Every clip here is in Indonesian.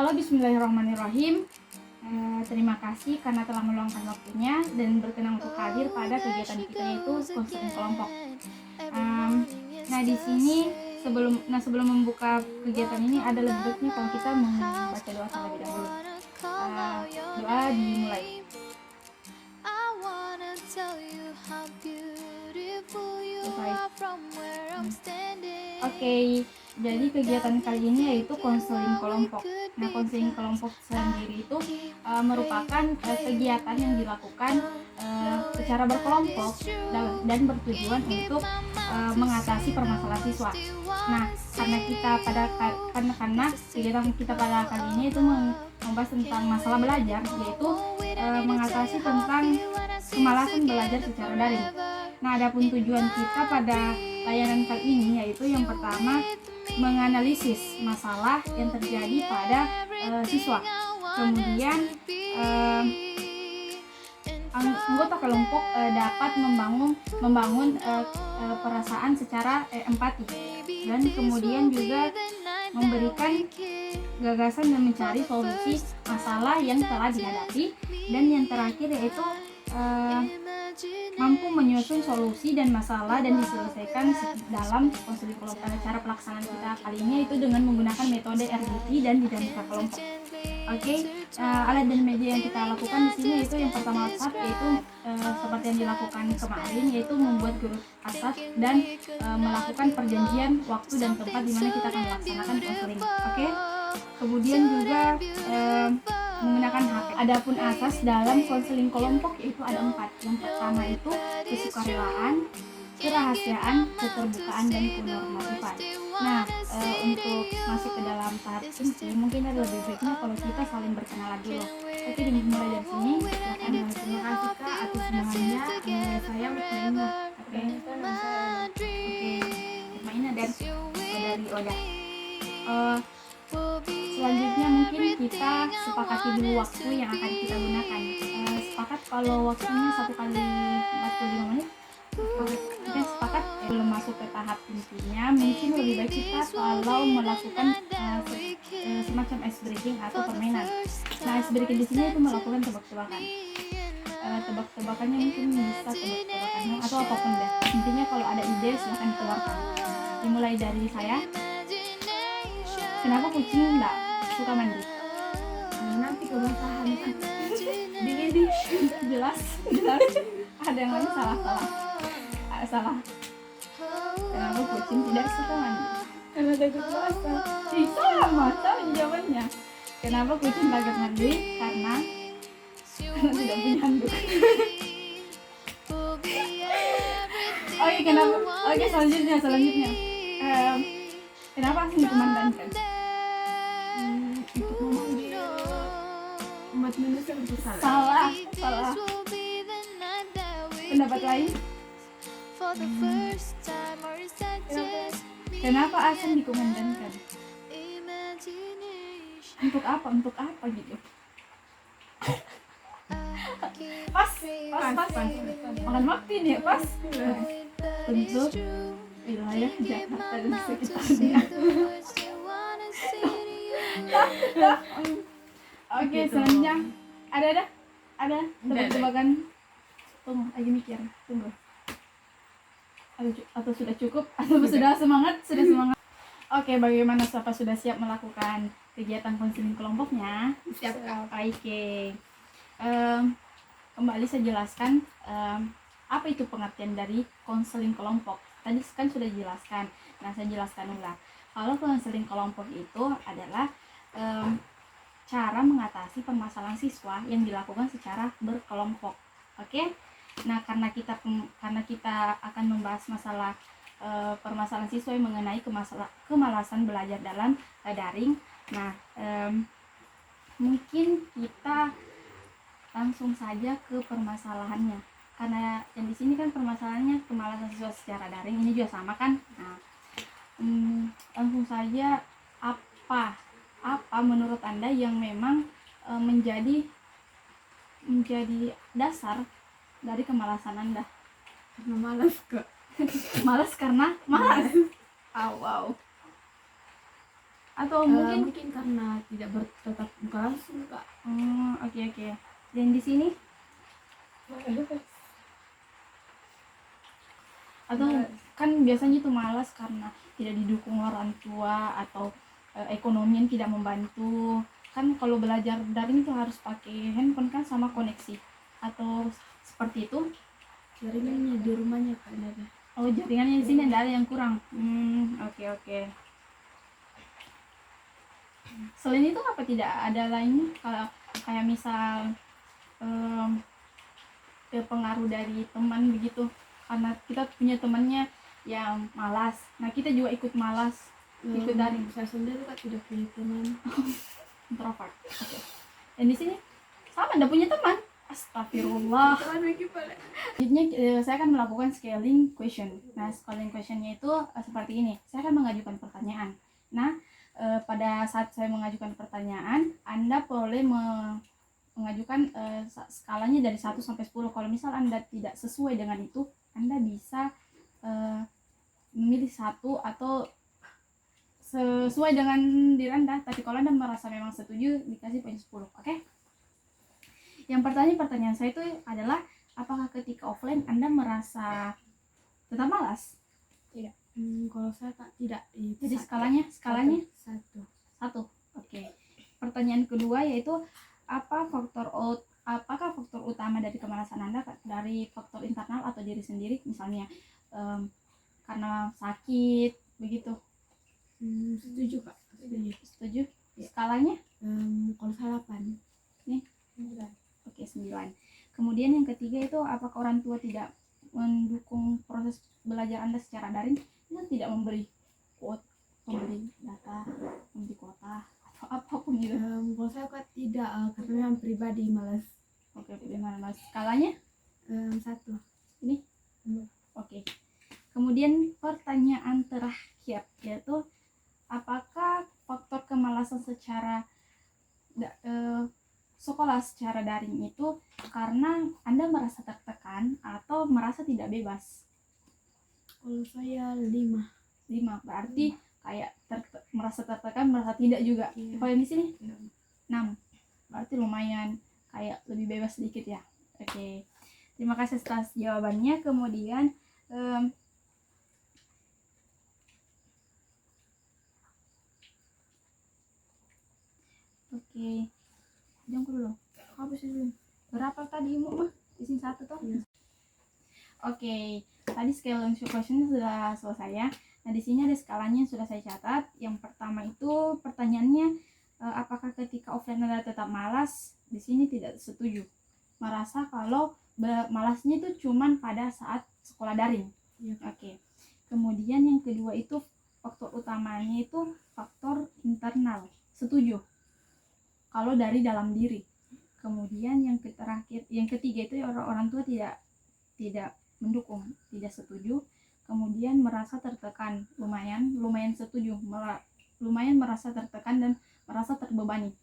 Halo, bismillahirrahmanirrahim. Terima kasih karena telah meluangkan waktunya dan berkenan untuk hadir pada kegiatan kita yaitu konseling kelompok. Nah, di sini sebelum membuka kegiatan ini ada lebih baiknya kalau kita membaca doa terlebih dahulu. Doa dimulai. Oke, jadi kegiatan kali ini yaitu konseling kelompok. Nah, konseling kelompok sendiri itu merupakan kegiatan yang dilakukan secara berkelompok dan bertujuan untuk mengatasi permasalahan siswa. Nah, karena kegiatan kita pada kali ini itu membahas tentang masalah belajar, yaitu mengatasi tentang kemalasan belajar secara daring. Nah, adapun tujuan kita pada layanan kali ini yaitu yang pertama menganalisis masalah yang terjadi pada siswa. Kemudian anggota kelompok dapat membangun perasaan secara empati, dan kemudian juga memberikan gagasan dan mencari solusi masalah yang telah dihadapi, dan yang terakhir yaitu mampu menyusun solusi dan masalah dan diselesaikan dalam konseling kelompok. Cara pelaksanaan kita kali ini itu dengan menggunakan metode RDP dan dinamika kelompok. Alat dan media yang kita lakukan di sini yaitu yang pertama WhatsApp, yaitu seperti yang dilakukan kemarin, yaitu membuat grup WhatsApp dan melakukan perjanjian waktu dan tempat di mana kita akan melaksanakan konseling. Kemudian juga menggunakan HP. Adapun asas dalam konseling kelompok yaitu ada 4. Yang pertama itu kesukarelaan, kerahasiaan, keterbukaan, dan kenormatifan. Nah, untuk masuk ke dalam tahap inti, mungkin ada lebih baiknya kalau kita saling berkenalan dulu. Oke, dimulai dari sini. Silakan. Terima kasih Kak atas semuanya. Saya Mutmainah. Mutmainah dan dari Oda. Selanjutnya mungkin kita sepakati dulu waktu yang akan kita gunakan. Sepakat kalau waktunya 1 kali 45 menit. Kita sepakat belum masuk ke tahap intinya, mungkin lebih baik kita kalau melakukan semacam ice breaking atau permainan. Nah, ice breaking di sini itu melakukan tebak-tebakan. Tebak-tebakannya mungkin bisa tebak-tebakan atau apapun deh. Intinya kalau ada ide silahkan keluarkan. Dimulai dari saya. Kenapa kucing enggak suka mandi? Nanti kebasahan kan. Dingin jelas. Ada yang lain salah. Kenapa kucing tidak suka mandi? Karena takut basah. Sama jawabannya. Kenapa kucing takut mandi? Karena tidak punya handuk. Oke, selanjutnya. Kenapa asing dikumandangkan? Untuk membuat manusia lebih salah. Pendapat lain? Kenapa asam dikumandangkan? Untuk apa gitu? Pas. Makan waktu ini ya, pas. Untuk wilayah Jakarta dan sekitarnya. Oke, selanjutnya ada tebak-tebakan. Tunggu, lagi mikir. Tunggu. Atau sudah cukup? Atau sudah semangat? Oke, bagaimana siapa sudah siap melakukan kegiatan konseling kelompoknya? Siap, Kak. Oke. Kembali saya jelaskan apa itu pengertian dari konseling kelompok. Tadi kan sudah dijelaskan. Nah, saya jelaskan ulang. Kalau konseling kelompok itu adalah cara mengatasi permasalahan siswa yang dilakukan secara berkelompok. Oke? Nah, karena kita akan membahas masalah permasalahan siswa yang mengenai kemalasan belajar dalam daring. Nah, mungkin kita langsung saja ke permasalahannya. Karena yang di sini kan permasalahannya kemalasan siswa secara daring, ini juga sama kan? Nah, langsung saja, apa menurut Anda yang memang menjadi dasar dari kemalasan Anda? Karena malas, Kak. Malas karena malas. Wow. Atau mungkin mungkin karena tidak bertatap muka langsung Kak. Oke. Dan di sini atau kan biasanya itu malas karena tidak didukung orang tua atau ekonomi yang tidak membantu. Kan kalau belajar daring itu harus pakai handphone kan sama koneksi atau seperti itu. Jaringannya di rumahnya Kak ada. Oh, jaringannya di sini ada yang kurang. Oke. Selain itu apa tidak ada lainnya kayak misal pengaruh dari teman begitu, karena kita punya temannya yang malas, nah kita juga ikut malas ikut daring. Saya sendiri Kak tidak punya teman. Introvert. Oke. Dan di sini sama tidak punya teman. Astagfirullah. Teman lagi pada. Selanjutnya saya akan melakukan scaling question. Nah, scaling questionnya itu seperti ini. Saya akan mengajukan pertanyaan. Nah, pada saat saya mengajukan pertanyaan, Anda boleh mengajukan skalanya dari 1 sampai 10. Kalau misal Anda tidak sesuai dengan itu, Anda bisa memilih 1 atau sesuai dengan diri Anda. Tapi kalau Anda merasa memang setuju, dikasih poin 10. Oke? Yang pertanyaan saya itu adalah, apakah ketika offline Anda merasa tetap malas? Tidak. Kalau saya Kak tidak. Jadi skalanya 1. Oke. Pertanyaan kedua yaitu, apakah faktor utama dari kemalasan Anda dari faktor internal atau diri sendiri, misalnya karena sakit begitu? Setuju Kak. Setuju. Skalanya? Kalau saya 8. Nih. 9. Oke, 9. Kemudian yang ketiga itu, apakah orang tua tidak mendukung proses belajar Anda secara daring? Dia tidak memberi data, memberi kuota atau apapun gitu. Kalau saya Kak tidak, karena memang pribadi malas. Oke, malas. Skalanya? 1. Ini? Oke. Kemudian pertanyaan terakhir yaitu, apakah faktor kemalasan sekolah secara daring itu karena Anda merasa tertekan atau merasa tidak bebas? Kalau saya 5. Berarti kayak merasa tertekan, merasa tidak juga. Iya. Kalau di sini 6. Berarti lumayan kayak lebih bebas sedikit ya. Oke. Terima kasih atas jawabannya. Kemudian oke. Jangan dulu. Habis dulu. Berapa tadi mah? Di sini 1 toh? Iya. Oke. Tadi scaling question sudah selesai ya. Nah, di sini ada skalanya yang sudah saya catat. Yang pertama itu pertanyaannya, apakah ketika offline Anda tetap malas? Di sini tidak setuju. Merasa kalau malasnya itu cuman pada saat sekolah daring. Iya. Oke. Kemudian yang kedua itu faktor utamanya itu faktor internal. Setuju. Kalau dari dalam diri. Kemudian yang ketiga itu orang tua tidak mendukung, tidak setuju. Kemudian merasa tertekan, lumayan setuju, lumayan merasa tertekan dan merasa terbebani.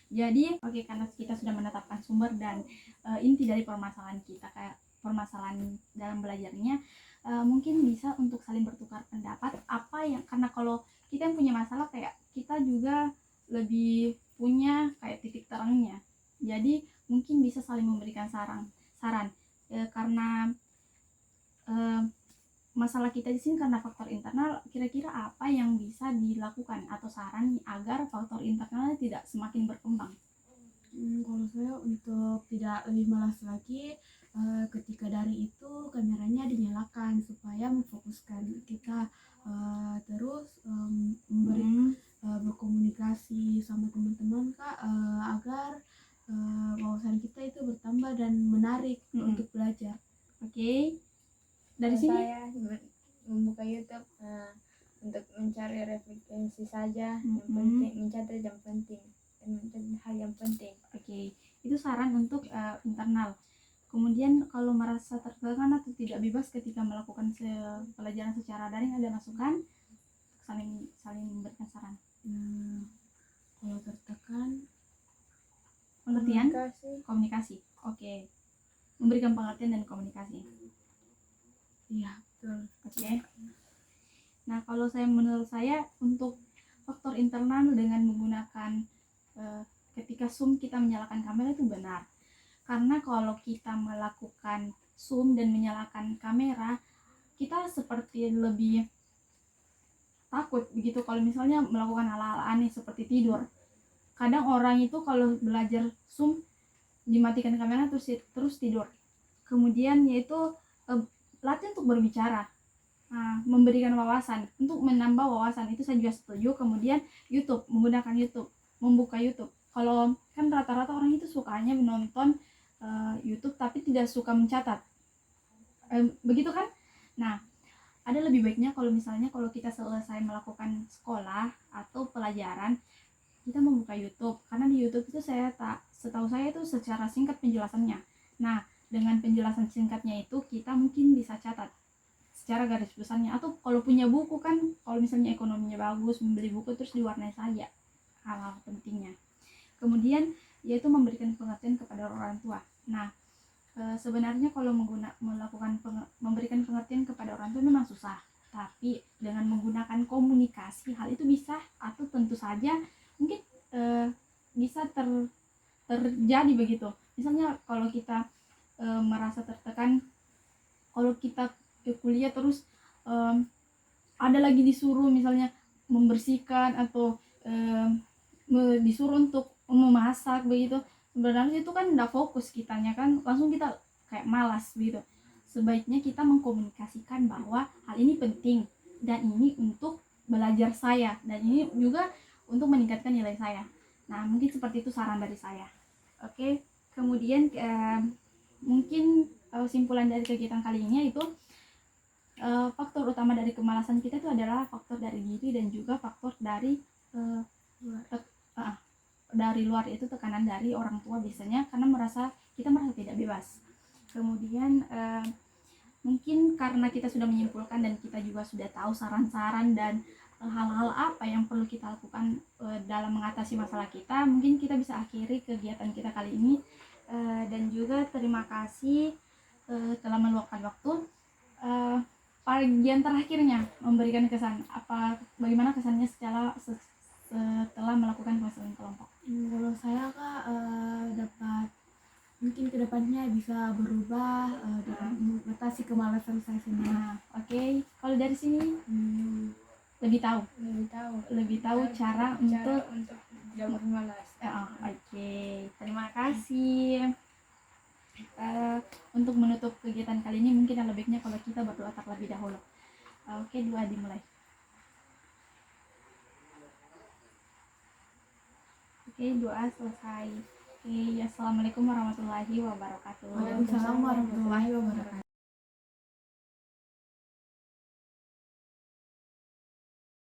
Jadi karena kita sudah menetapkan sumber dan inti dari permasalahan kita, kayak permasalahan dalam belajarnya, mungkin bisa untuk saling bertukar pendapat karena kalau kita yang punya masalah, kayak kita juga lebih punya kayak titik terangnya. Jadi mungkin bisa saling memberikan saran karena masalah kita di sini karena faktor internal. Kira-kira apa yang bisa dilakukan atau saran agar faktor internalnya tidak semakin berkembang? Kalau saya untuk tidak lebih malas lagi, ketika dari itu kameranya dinyalakan supaya memfokuskan kita, terus memberi berkomunikasi sama teman-teman Kak, agar wawasan kita itu bertambah dan menarik untuk belajar. Oke. Dari sini saya membuka YouTube untuk mencari referensi saja, yang penting mencatat yang penting dan mencatat hal yang penting. Oke. Itu saran untuk internal. Kemudian kalau merasa tertekan atau tidak bebas ketika melakukan pelajaran secara daring, ada masukan saling memberikan saran. Kalau tertekan, Pengertian, komunikasi. Oke. Memberikan pengertian dan komunikasi. iya betul. Oke. Nah, kalau menurut saya untuk faktor internal dengan menggunakan ketika Zoom kita menyalakan kamera itu benar. Karena kalau kita melakukan Zoom dan menyalakan kamera, kita seperti lebih takut begitu kalau misalnya melakukan hal-hal aneh seperti tidur. Kadang orang itu kalau belajar Zoom dimatikan kamera terus tidur. Kemudian yaitu latih untuk berbicara, memberikan wawasan, untuk menambah wawasan, itu saya juga setuju. Kemudian YouTube, menggunakan YouTube, membuka YouTube. Kalau kan rata-rata orang itu sukanya menonton YouTube tapi tidak suka mencatat, begitu kan. Nah, ada lebih baiknya kalau misalnya kalau kita selesai melakukan sekolah atau pelajaran, kita membuka YouTube, karena di YouTube itu setahu saya itu secara singkat penjelasannya. Nah, dengan penjelasan singkatnya itu kita mungkin bisa catat secara garis besarnya, atau kalau punya buku kan, kalau misalnya ekonominya bagus, membeli buku terus diwarnai saja hal-hal pentingnya. Kemudian yaitu memberikan pengertian kepada orang tua. Nah, sebenarnya kalau memberikan pengertian kepada orang tua memang susah, tapi dengan menggunakan komunikasi hal itu bisa, atau tentu saja mungkin bisa terjadi begitu. Misalnya kalau kita merasa tertekan, kalau kita kuliah terus ada lagi disuruh misalnya membersihkan atau disuruh untuk memasak begitu, sebenarnya itu kan tidak fokus kitanya kan, langsung kita kayak malas begitu. Sebaiknya kita mengkomunikasikan bahwa hal ini penting dan ini untuk belajar saya, dan ini juga untuk meningkatkan nilai saya. Nah, mungkin seperti itu saran dari saya. Oke, kemudian mungkin simpulan dari kegiatan kali ini yaitu faktor utama dari kemalasan kita itu adalah faktor dari diri dan juga faktor dari luar, itu tekanan dari orang tua biasanya, karena kita merasa tidak bebas. Kemudian mungkin karena kita sudah menyimpulkan dan kita juga sudah tahu saran-saran dan hal-hal apa yang perlu kita lakukan dalam mengatasi masalah kita, mungkin kita bisa akhiri kegiatan kita kali ini. Dan juga terima kasih telah meluangkan waktu. Bagian terakhirnya memberikan kesan, bagaimana kesannya setelah melakukan konseling kelompok? Kalau saya Kak, dapat mungkin kedepannya bisa berubah dalam mengatasi kemalasan saya sendiri. Oke. Kalau dari sini lebih tahu cara untuk jangan malas. Oke. Terima kasih. Untuk menutup kegiatan kali ini mungkin yang lebihnya kalau kita berdoa terlebih dahulu. Oke, doa dimulai. Oke, doa selesai. Oke, assalamualaikum warahmatullahi wabarakatuh. Waalaikumsalam warahmatullahi wabarakatuh.